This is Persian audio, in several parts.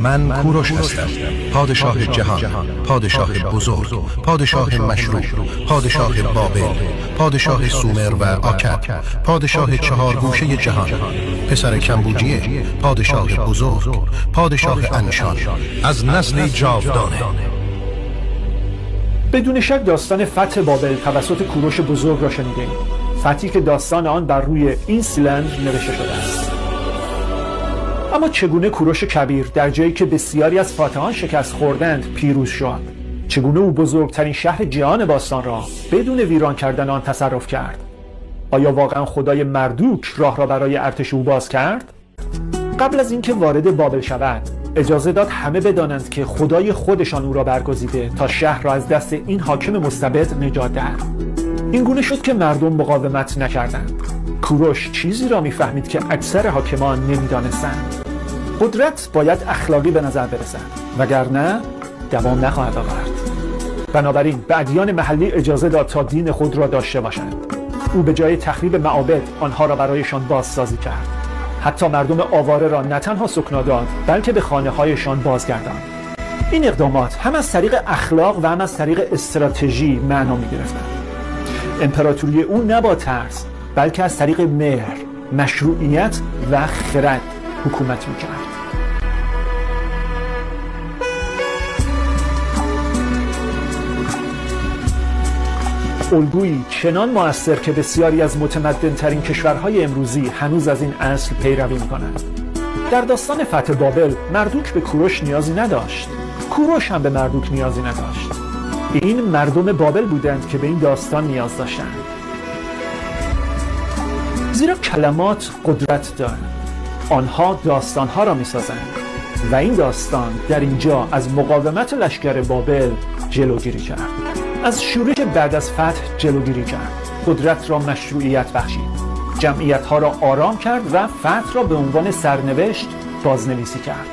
من کوروش هستم، پادشاه جهان، پادشاه بزرگ، پادشاه مشروع، پادشاه بابل، پادشاه سومر و آکد، پادشاه 4 گوشه جهان، پسر کمبوجیه، پادشاه بزرگ، پادشاه انشان، از نسل جاودانه. بدون شک داستان فتح بابل توسط کوروش بزرگ را شنیدید. فتحی که داستان آن بر روی این سیلندر نوشته شده است. اما چگونه کوروش کبیر در جایی که بسیاری از فاتحان شکست خوردند پیروز شد؟ چگونه او بزرگترین شهر جهان باستان را بدون ویران کردن آن تصرف کرد؟ آیا واقعا خدای مردوک راه را برای ارتش او باز کرد؟ قبل از اینکه وارد بابل شود اجازه داد همه بدانند که خدای خودشان او را برگزیده تا شهر را از دست این حاکم مستبد نجات دهد. این گونه شد که مردم مقاومت نکردند. کوروش چیزی را میفهمید که اکثر حاکمان نمیدانستند. قدرت باید اخلاقی به نظر برسد، وگرنه دوام نخواهد آورد. بنابراین به ادیان محلی اجازه داد تا دین خود را داشته باشند. او به جای تخریب معابد آنها را برایشان بازسازی کرد. حتی مردم آواره را نه تنها سکنا داد، بلکه به خانه‌هایشان بازگرداند. این اقدامات هم از طریق اخلاق و هم از طریق استراتژی معنا می‌گرفتند. امپراتوری او نه با ترس، بلکه از طریق مهر، مشروعیت و خرد حکومت می‌کرد. الگویی چنان مؤثر که بسیاری از متمدن‌ترین کشورهای امروزی هنوز از این اصل پیروی می‌کنند. در داستان فتح بابل مردوک به کوروش نیازی نداشت. کوروش هم به مردوک نیازی نداشت. این مردم بابل بودند که به این داستان نیاز داشتند. زیرا کلمات قدرت دارند. آنها داستانها را می‌سازند و این داستان در اینجا از مقاومت لشکر بابل جلوگیری کرد. از شورش بعد از فتح جلوگیری کرد. قدرت را مشروعیت بخشید. جمعیت‌ها را آرام کرد و فتح را به عنوان سرنوشت بازنویسی کرد.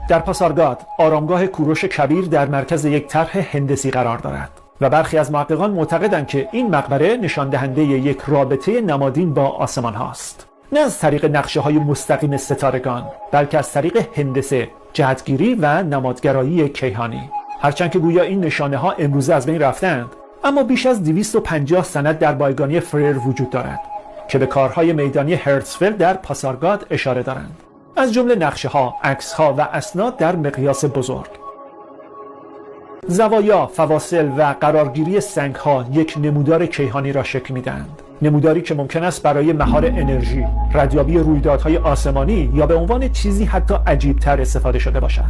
در پاسارگاد، آرامگاه کوروش کبیر در مرکز یک طرح هندسی قرار دارد و برخی از محققان معتقدند که این مقبره نشان دهنده یک رابطه نمادین با آسمان هاست. نه از طریق نقشه‌های مستقیم ستارگان، بلکه از طریق هندسه، جهتگیری و نمادگرایی کیهانی. هرچند که گویا این نشانه ها امروزه از بین رفتند، اما بیش از 250 سند در بایگانی فریر وجود دارد که به کارهای میدانی هرتزفلد در پاسارگاد اشاره دارند. از جمله نقشه ها، عکس ها و اسناد در مقیاس بزرگ. زوایا، فواصل و قرارگیری سنگ ها یک نمودار کیهانی را شکل میدهند. نموداری که ممکن است برای مهار انرژی، ردیابی رویدادهای آسمانی یا به عنوان چیزی حتی عجیب‌تر استفاده شده باشد.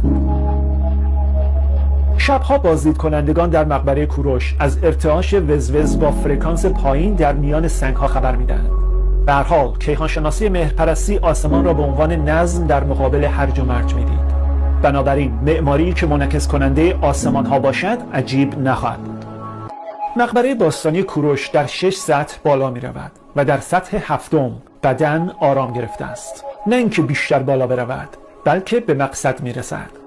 شبها بازدید کنندگان در مقبره کوروش از ارتعاش وزوز با فرکانس پایین در میان سنگ‌ها خبر می‌دهند. به هر حال کیهانشناسی مهرپرستی آسمان را به عنوان نظم در مقابل هرج و مرج می‌دید. بنابراین معماری که منعکس کننده آسمان‌ها باشد عجیب نخواهد بود. مقبره باستانی کوروش در 6 سطح بالا می‌رود و در سطح 7م بدن آرام گرفته است. نه اینکه بیشتر بالا برود، بلکه به مقصد می‌رسد.